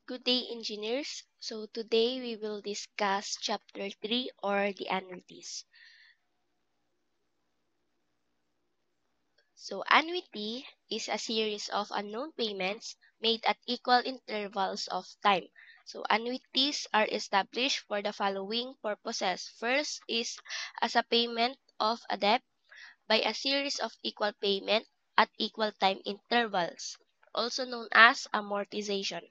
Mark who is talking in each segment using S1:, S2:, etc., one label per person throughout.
S1: Good day, engineers. So today we will discuss chapter 3 or the annuities. So annuity is a series of unknown payments made at equal intervals of time. So annuities are established for the following purposes. First is as a payment of a debt by a series of equal payment at equal time intervals, also known as amortization.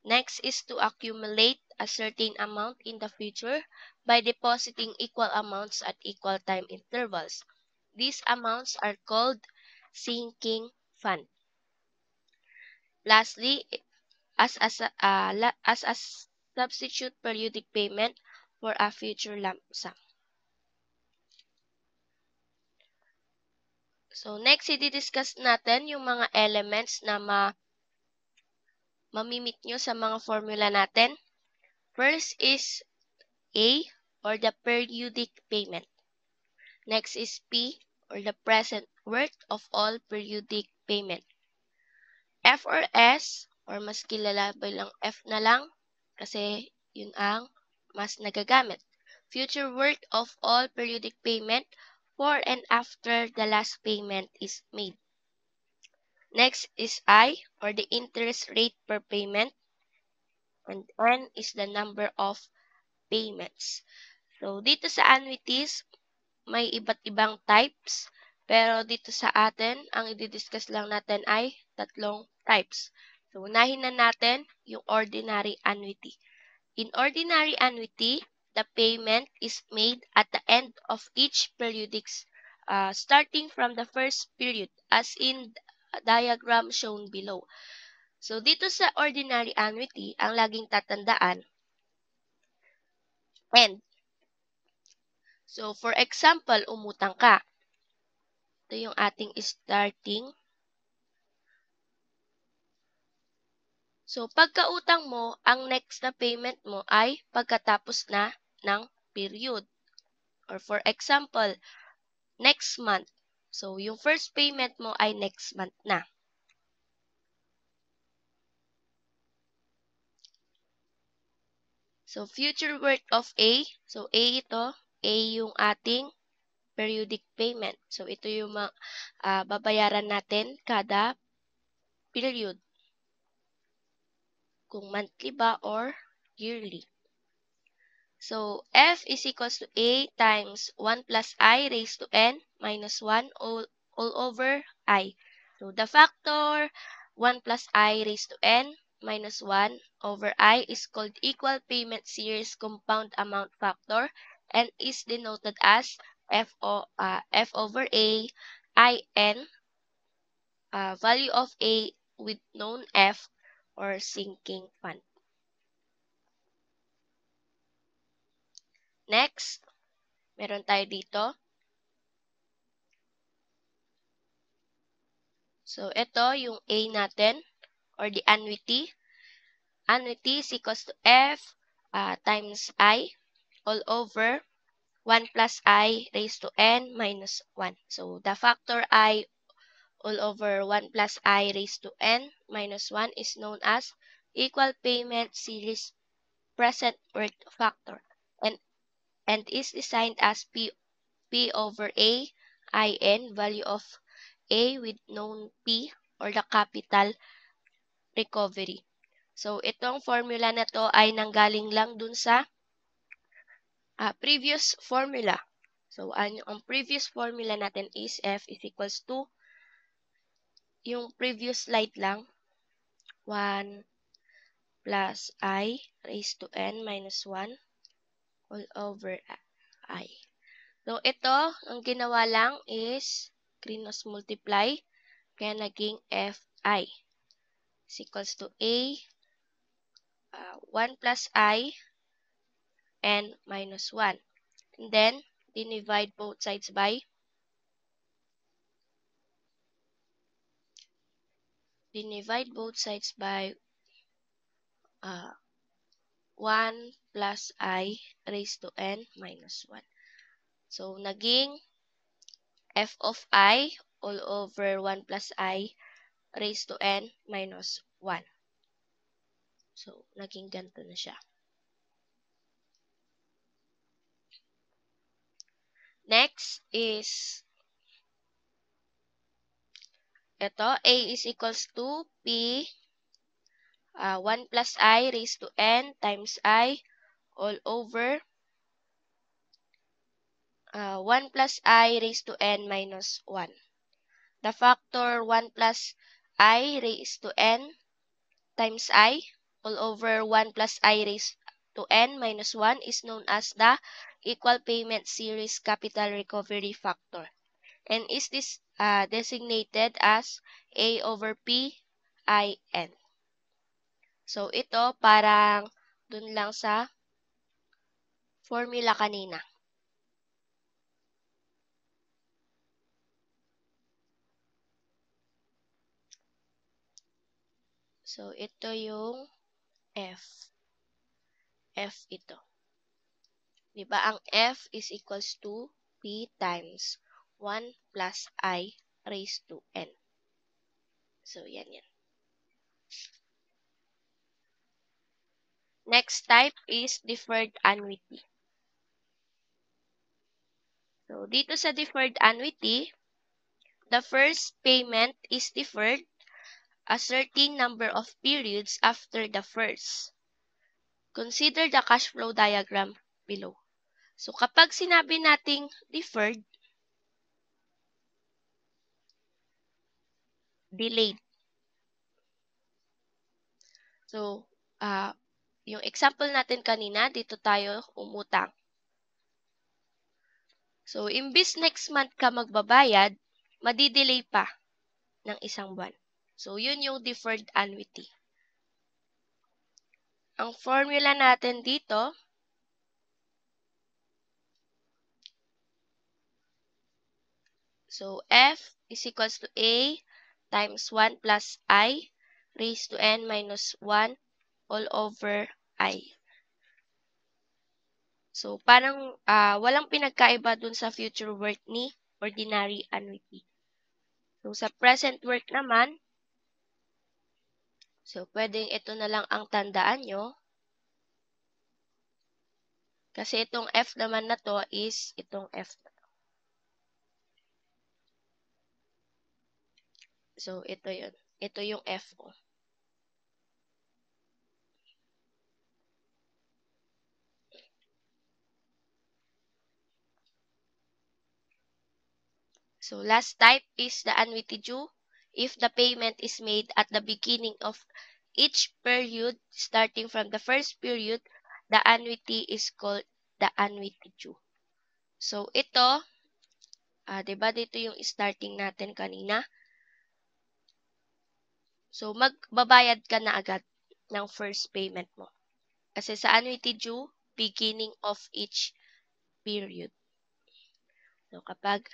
S1: Next is to accumulate a certain amount in the future by depositing equal amounts at equal time intervals. These amounts are called sinking fund. Lastly, as a substitute periodic payment for a future lump sum. So next, i-discuss natin yung mga elements na mamimit nyo sa mga formula natin. First is A, or the periodic payment. Next is P, or the present worth of all periodic payment. F or S, or mas kilala bilang F na lang, kasi yun ang mas nagagamit. Future worth of all periodic payment for and after the last payment is made. Next is I, or the interest rate per payment. And N is the number of payments. So, dito sa annuities, may iba't ibang types. Pero dito sa atin, ang i-discuss lang natin ay tatlong types. So, unahin na natin yung ordinary annuity. In ordinary annuity, the payment is made at the end of each periodic starting from the first period as in diagram shown below. So, dito sa ordinary annuity, ang laging tatandaan, end. So, for example, umutang ka. Ito yung ating starting. So, pagkautang mo, ang next na payment mo ay pagkatapos na ng period. Or for example, next month. So, yung first payment mo ay next month na. So, future worth of A. So, A ito. A yung ating periodic payment. So, ito yung babayaran natin kada period. Kung monthly ba or yearly. So, F is equals to A times 1 plus I raised to N minus 1 all over I. So, the factor 1 plus I raised to N minus 1 over I is called equal payment series compound amount factor and is denoted as F over A, IN, value of A with known F or sinking fund. Next, meron tayo dito. So, ito yung A natin or the annuity. Annuity is equals to F times I all over 1 plus I raised to N minus 1. So, the factor I all over 1 plus I raised to N minus 1 is known as equal payment series present worth factor and is defined as P over A, IN, value of A with known P or the capital recovery. So, itong formula na to ay nanggaling lang dun sa previous formula. So, ang previous formula natin is F is equals to yung previous slide lang, 1 plus I raised to N minus 1 all over I. So, ito, ang ginawa lang is cross multiply, kaya naging Fi is equals to A 1 plus I N minus 1. And then, divide both sides by 1 plus I raised to N minus 1. So, naging F of I all over 1 plus I raised to N minus 1. So, naging ganito na siya. Next is, ito, A is equals to P 1 plus I raised to N times I all over 1 plus I raised to N minus 1. The factor 1 plus I raised to N times I all over 1 plus I raised to N minus 1 is known as the equal payment series capital recovery factor and is this designated as A over P I N. So, ito parang dun lang sa formula kanina. So, ito yung F. F ito. Diba? Ang F is equals to P times 1 plus I raised to N. So, yan. Next type is deferred annuity. So, dito sa deferred annuity, the first payment is deferred a certain number of periods after the first. Consider the cash flow diagram below. So, kapag sinabi nating deferred, delayed. So, yung example natin kanina, dito tayo umutang. So, imbis next month ka magbabayad, madidelay pa ng isang buwan. So, yun yung deferred annuity. Ang formula natin dito, so F is equals to A times 1 plus I raised to N minus 1 all over I. So, parang walang pinagkaiba dun sa future work ni ordinary annuity. So, sa present work naman, so, pwedeng ito na lang ang tandaan nyo. Kasi itong F naman na to is itong F na to. So, ito yun. Ito yung F o. So, last type is the annuity due. If the payment is made at the beginning of each period, starting from the first period, the annuity is called the annuity due. So, ito, diba dito yung starting natin kanina? So, magbabayad ka na agad ng first payment mo. Kasi sa annuity due, beginning of each period. So, kapag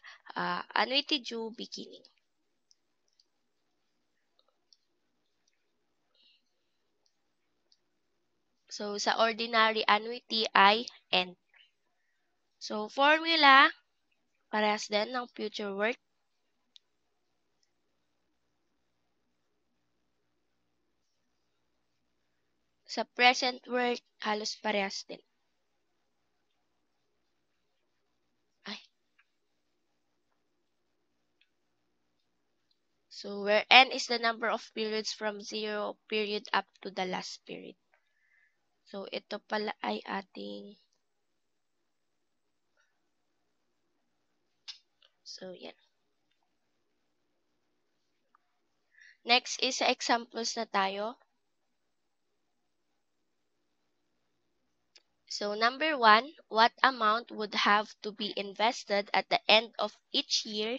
S1: annuity due, beginning. So, sa ordinary annuity ay end. So, formula, parehas din ng future work. Sa present work, halos parehas din. So, where n is the number of periods from 0 period up to the last period. So, ito pala ay ating, so, yan. Next is sa examples na tayo. So, number 1, what amount would have to be invested at the end of each year,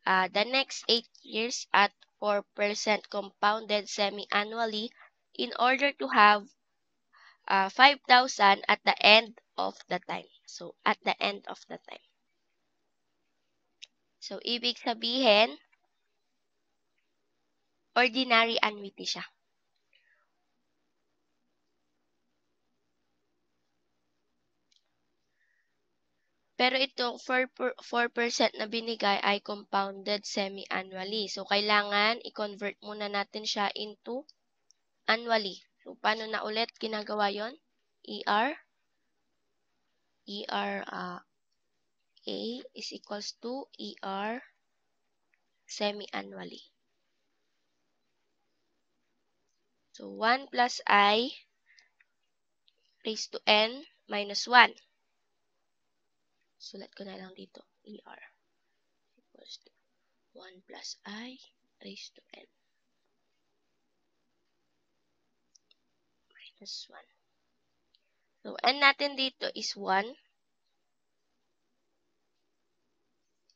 S1: the next 8 years at 4% compounded semi-annually in order to have 5,000 at the end of the time. So, at the end of the time. So, ibig sabihin, ordinary annuity siya. Pero itong 4% na binigay ay compounded semi-annually. So, kailangan i-convert muna natin siya into annually. So, paano na ulit ginagawa yon? ER A is equals to ER semi-annually. So, 1 plus I raised to N minus 1. Sulat ko na lang dito. ER equals to 1 plus I raised to N minus 1. So, N natin dito is 1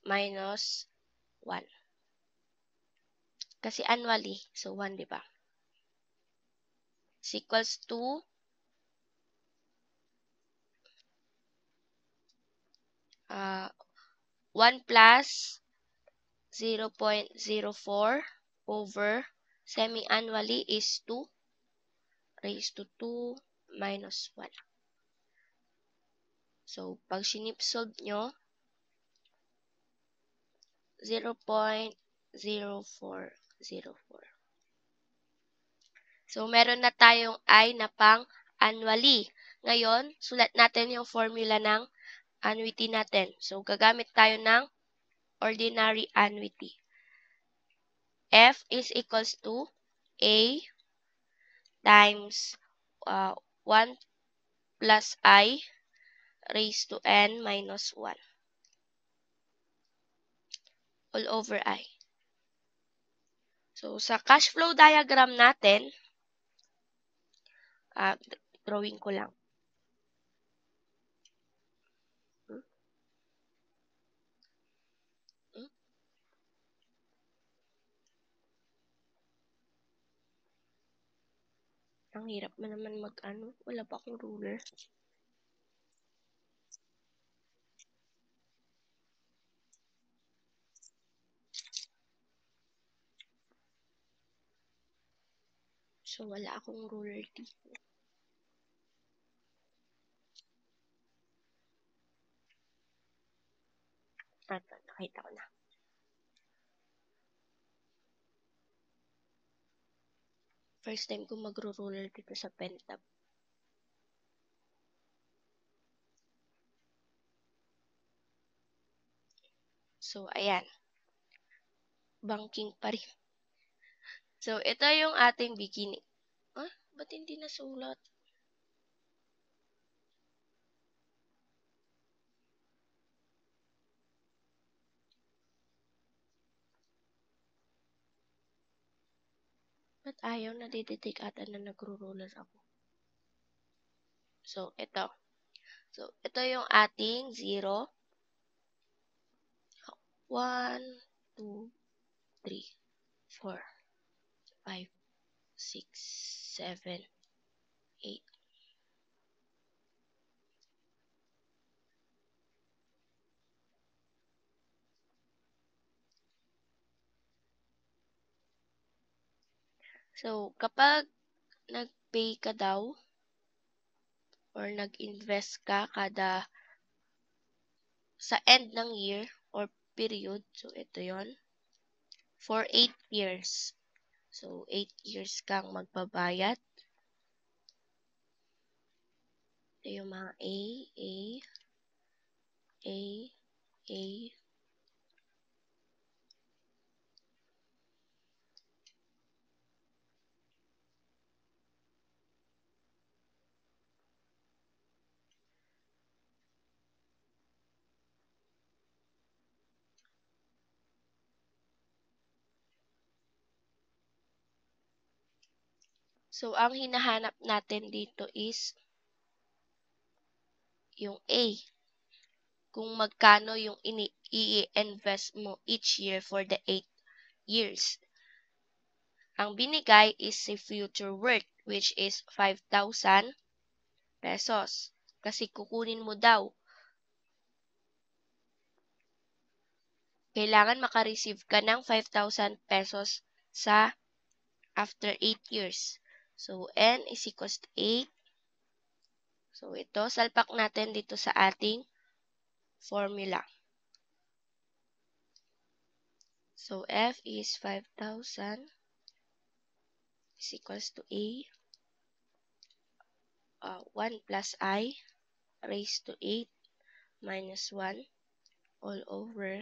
S1: minus 1. Kasi annually, so 1, di ba? Is equals to 1 plus 0.04 over semi-annually is 2 raised to 2 minus 1. So, pag sinipsolve nyo, 0.0404. So, meron na tayong I na pang annually. Ngayon, sulat natin yung formula ng annuity natin. So, gagamit tayo ng ordinary annuity. F is equals to A times 1 plus I raised to N minus 1 all over I. So, sa cash flow diagram natin, drawing ko lang. Ang hirap man naman mag-ano. Wala pa akong ruler. So, wala akong ruler dito. Ito, nakita ko na. First time ko magro-ruler dito sa pen tab. So, ayan. Banking pa rin. So, ito yung ating beginning. Ba't hindi nasulat? Ba't ayaw na didetect ata na nagro-roller ako? So, ito. So, ito yung ating 0. 1, 2, 3, 4, 5, 6, 7, 8. So, kapag nag-pay ka daw or nag-invest ka kada sa end ng year or period, so ito yon for 8 years. So, 8 years kang magbabayad. Ito yung mga A, A. So, ang hinahanap natin dito is yung A. Kung magkano yung i-invest mo each year for the 8 years. Ang binigay is si future worth, which is 5,000 pesos. Kasi kukunin mo daw. Kailangan makareceive ka ng 5,000 pesos sa after 8 years. So, N is equals to 8. So, ito, salpak natin dito sa ating formula. So, F is 5,000 is equals to A 1 plus I raised to 8 minus 1 all over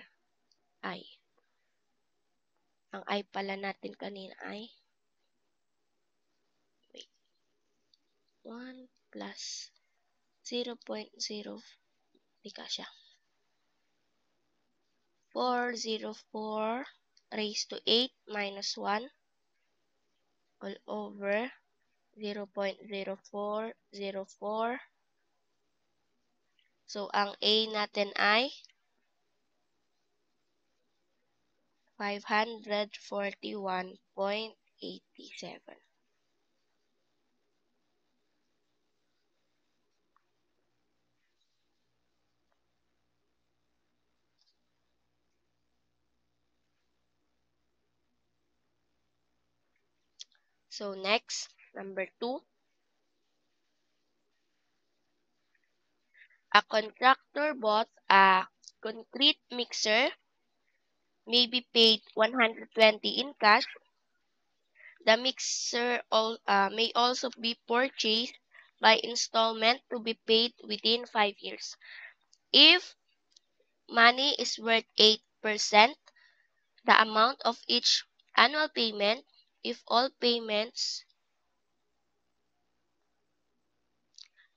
S1: I. Ang I pala natin kanina ay 1 plus 0.0, di kasya. 404 raised to 8 minus 1 all over 0.0404. So, ang A natin ay 541.87. So, next, number 2. A contractor bought a concrete mixer, may be paid 120 in cash. The mixer may also be purchased by installment to be paid within 5 years. If money is worth 8%, the amount of each annual payment, if all payments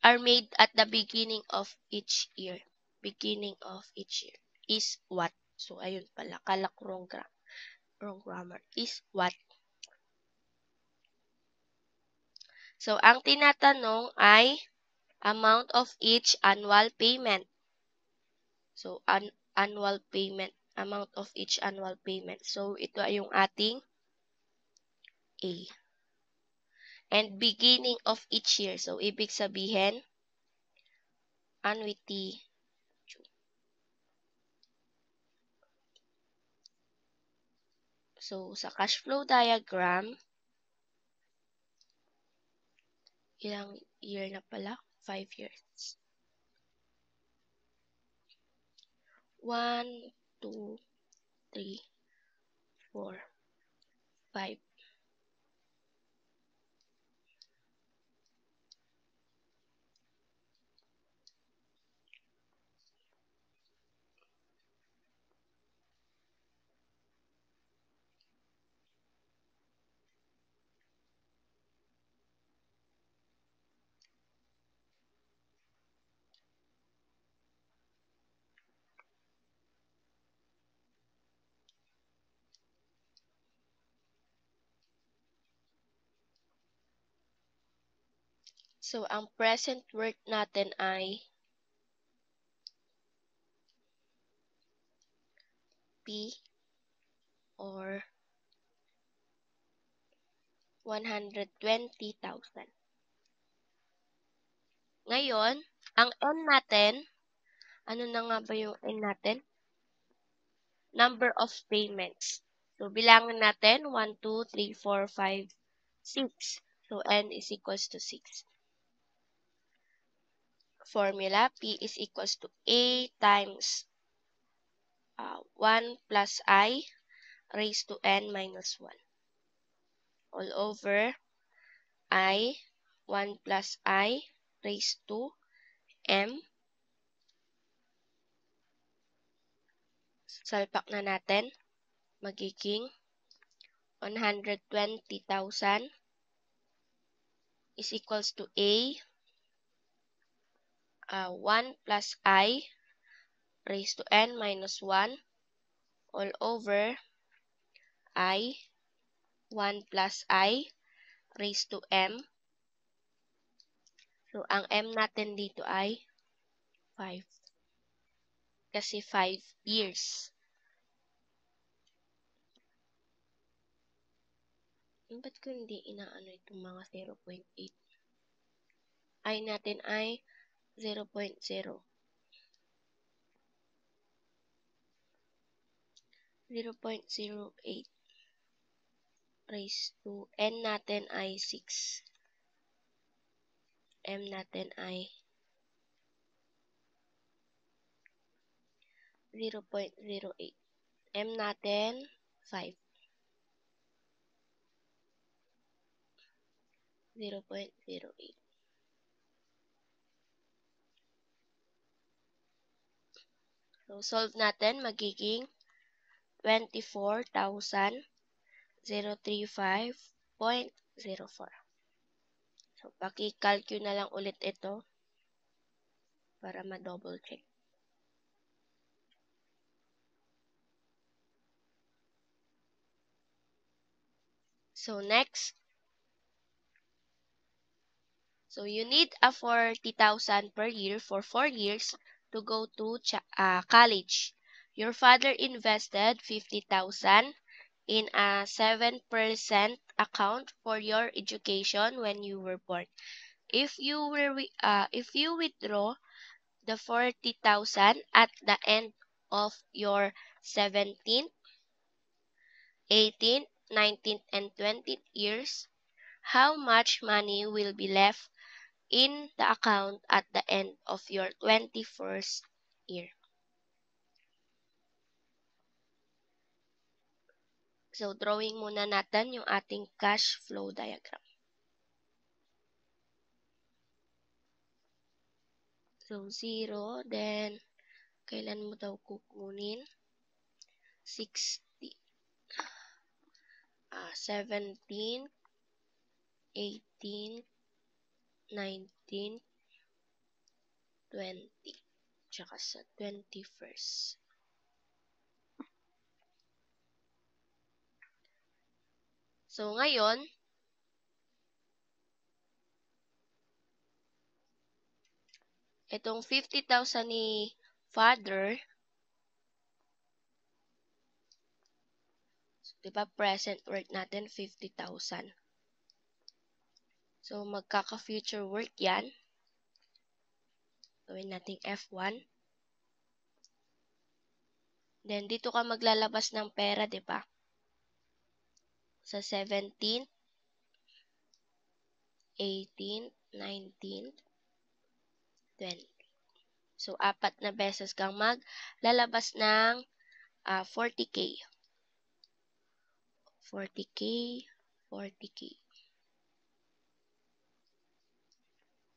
S1: are made at the beginning of each year, is what? So, ayun pala, wrong grammar, is what? So, ang tinatanong ay amount of each annual payment. So, annual payment, amount of each annual payment. So, ito ay yung ating A. And beginning of each year. So, ibig sabihin, annuity. So, sa cash flow diagram, ilang year na pala? 5 years. 1, 2, 3, 4, 5. So, ang present worth natin ay P or 120,000. Ngayon, ang N natin, ano na nga ba yung N natin? Number of payments. So, bilangan natin 1, 2, 3, 4, 5, 6. So, N is equals to 6. Formula, P is equals to A times 1 plus I raised to N minus 1. All over I, 1 plus I raised to M. Salpak na natin. Magiging 120,000 is equals to A, 1 plus I raised to N minus 1 all over I, 1 plus I raised to M. So, ang M natin dito ay 5. Kasi 5 years. Ba't ko hindi inaano itong mga 0.8? I natin ay 0.0. 0.08 raised to N natin ay 6. M natin ay 0.08. M natin 5. 0.08. So, solve natin, magiging 24,035.04. So, paki-calculate na lang ulit ito para ma-double check. So, next. So, you need a 40,000 per year for 4 years to go to college. Your father invested 50,000 in a 7% account for your education when you were born. If you withdraw the 40,000 at the end of your 17th, 18th, 19th, and 20th years, how much money will be left in the account at the end of your 21st year? So, drawing muna natin yung ating cash flow diagram. So, 0, then, kailan mo daw kukunin? 60, 17, 18, 19, 20, tsaka sa 21st. So, ngayon, itong 50,000 ni father, diba present worth natin 50,000. So, magkaka-future worth yan. Gawin natin F1. Then, dito ka maglalabas ng pera, diba? Sa 17th, 18th, 19th, 20. So, 4 na beses kang maglalabas ng 40K. 40K, 40K.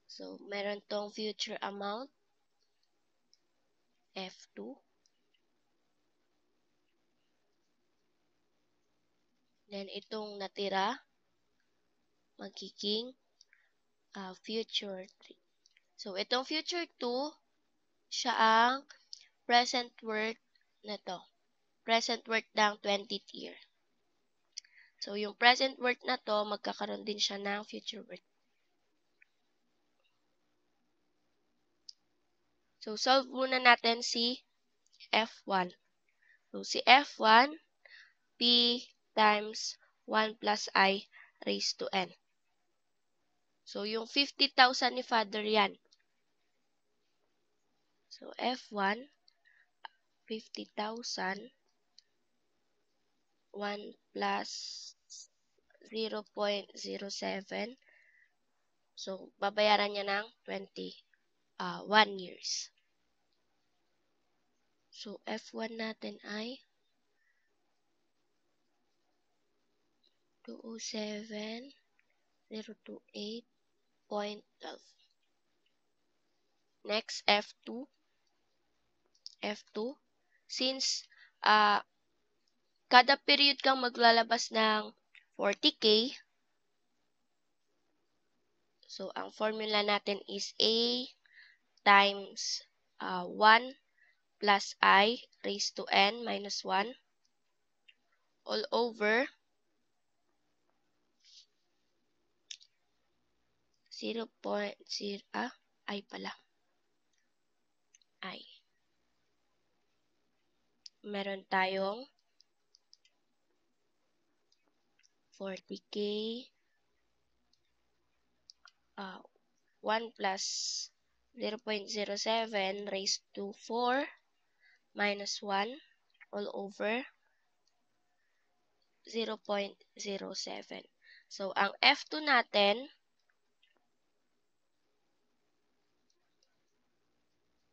S1: So, meron tong future amount, F2. Then, itong natira, magiging future 3. So, itong future 2, siya ang present worth na to. Present worth ng 20th year. So, yung present worth na to, magkakaroon din siya ng future worth. So, solve muna natin si F1. So, si F1, P times 1 plus I raised to N. So, yung 50,000 ni father yan. So, F1, 50,000, 1 plus 0.07. So, babayaran niya ng 1 years. So, F1 natin ay 207,028.12. Next, F2. F2. Since kada period kang maglalabas ng 40K, so ang formula natin is A times 1 plus I raised to N minus 1 all over 0.0, I pala. I. Meron tayong 40K, 1 plus 0.07 raised to 4 minus 1 all over 0.07. So, ang F2 natin,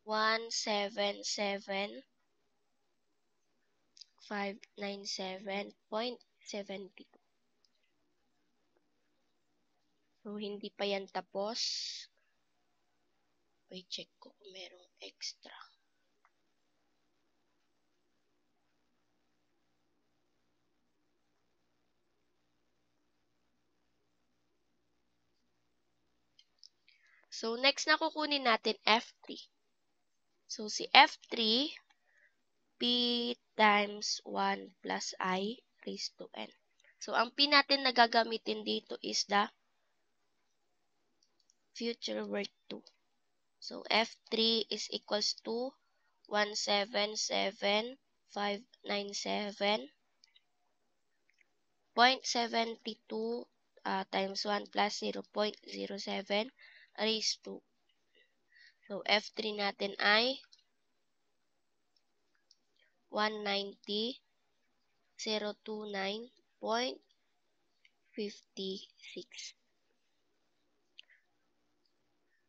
S1: 177,597.72. So, hindi pa yan tapos. Wait, check ko kung merong extra. So, next na kukunin natin F3. So, si F3, P times 1 plus I raised to N. So, ang P natin na gagamitin dito is the future worth 2. So, F3 is equals to 177,597.72 times 1 plus 0.07 raised to. So, F3 natin ay 190,029.56.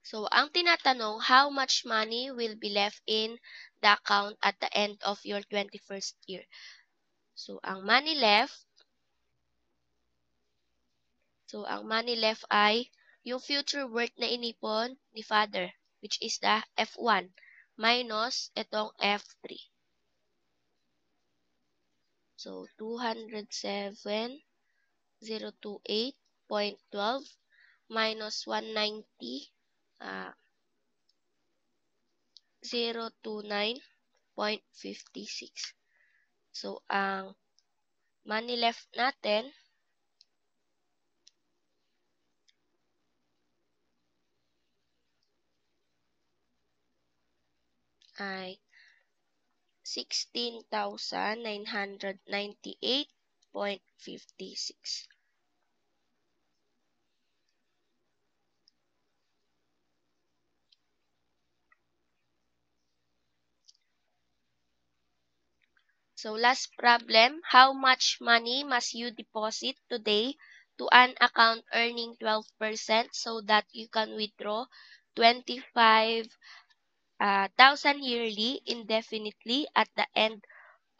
S1: So, ang tinatanong, how much money will be left in the account at the end of your 21st year? So, ang money left ay yung future worth na inipon ni Father, which is the F1, minus itong F3. So, 207,028.12 minus 190,029.56. So, ang money left natin ay 16,998.56. So, last problem, how much money must you deposit today to an account earning 12% so that you can withdraw 25,000 yearly indefinitely at the end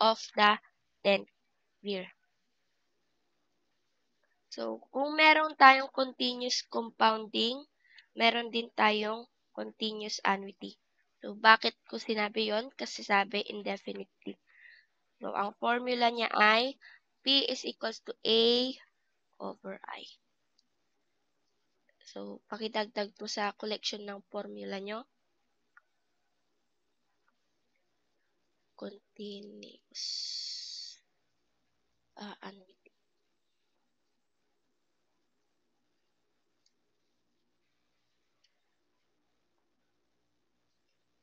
S1: of the 10th year? So, kung meron tayong continuous compounding, meron din tayong continuous annuity. So, bakit ko sinabi yon? Kasi sabi indefinitely. So, ang formula niya ay P is equals to A over I. So, pakidagdag po sa collection ng formula nyo. Continuous annuity.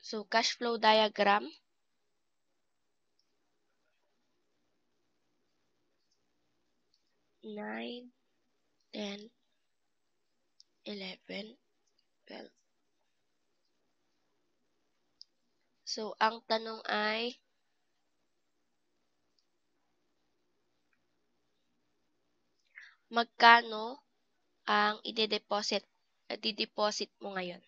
S1: So, cash flow diagram. 9, 10, 11, 12. So, ang tanong ay, magkano ang dideposit mo ngayon?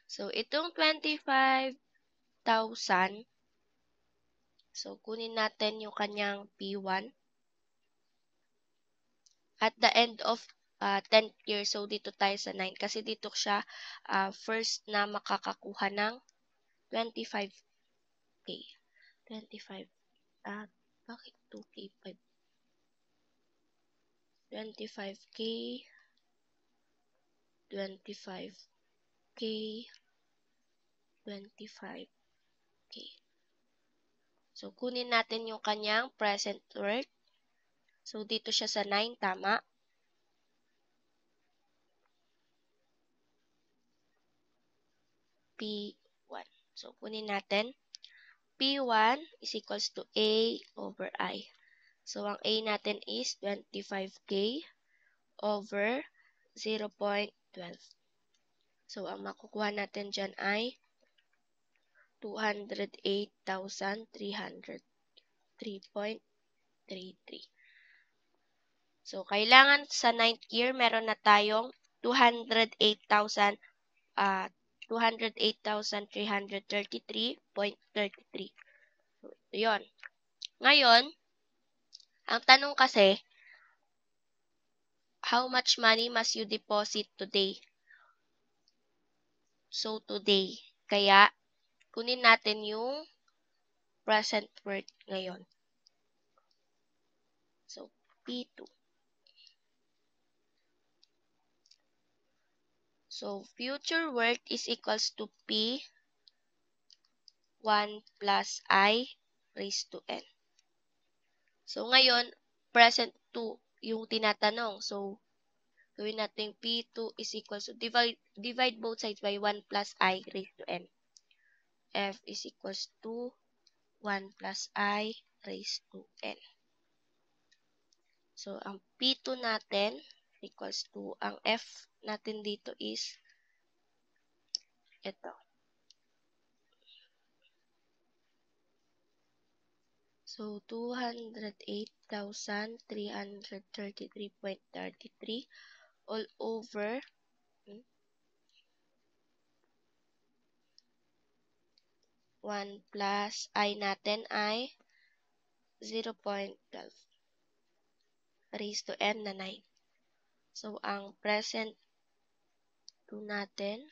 S1: So, itong 25,000, so, kunin natin yung kanyang P1. At the end of 10th year, so dito tayo sa 9. Kasi dito siya first na makakakuha ng 25K. 25. Bakit 2K? 25K. 25K. 25K. So, kunin natin yung kanyang present worth. So, dito siya sa 9, tama? P1. So, kunin natin. P1 is equals to A over I. So, ang A natin is 25K over 0.12. So, ang makukuha natin dyan ay 208,303.33. So, kailangan sa 9th year, meron na tayong 208,333.33. So, ito yun. Ngayon, ang tanong kasi, how much money must you deposit today? So, today. Kaya, kunin natin yung present worth ngayon. So, P2. So, future worth is equals to P 1 plus I raised to N. So, ngayon, present 2 yung tinatanong. So, gawin natin P2 is equals to, divide both sides by 1 plus I raised to N. F is equals to 1 plus I raised to N. So, ang P2 natin equals to, ang F natin dito is ito. So, 208,333.33 all over 1 plus I natin ay 0.12 raised to N na 9. So, ang present 2 natin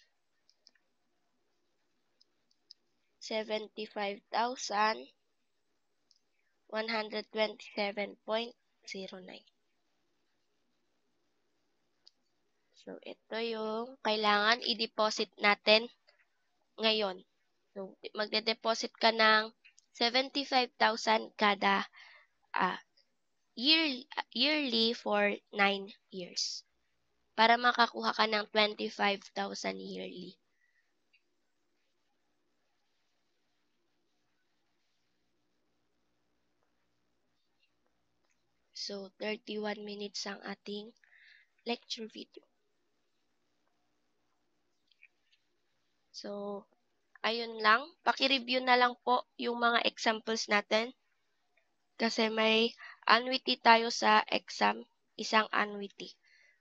S1: 75,127.09. So, ito yung kailangan i-deposit natin ngayon. So, magde-deposit ka ng 75,000 kada yearly for 9 years. Para makakuha ka ng 25,000 yearly. So, 31 minutes ang ating lecture video. So, ayun lang. Paki-review na lang po yung mga examples natin. Kasi may annuity tayo sa exam, isang annuity.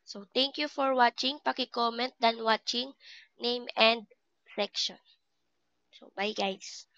S1: So, thank you for watching. Paki-comment than watching, name and section. So, bye guys.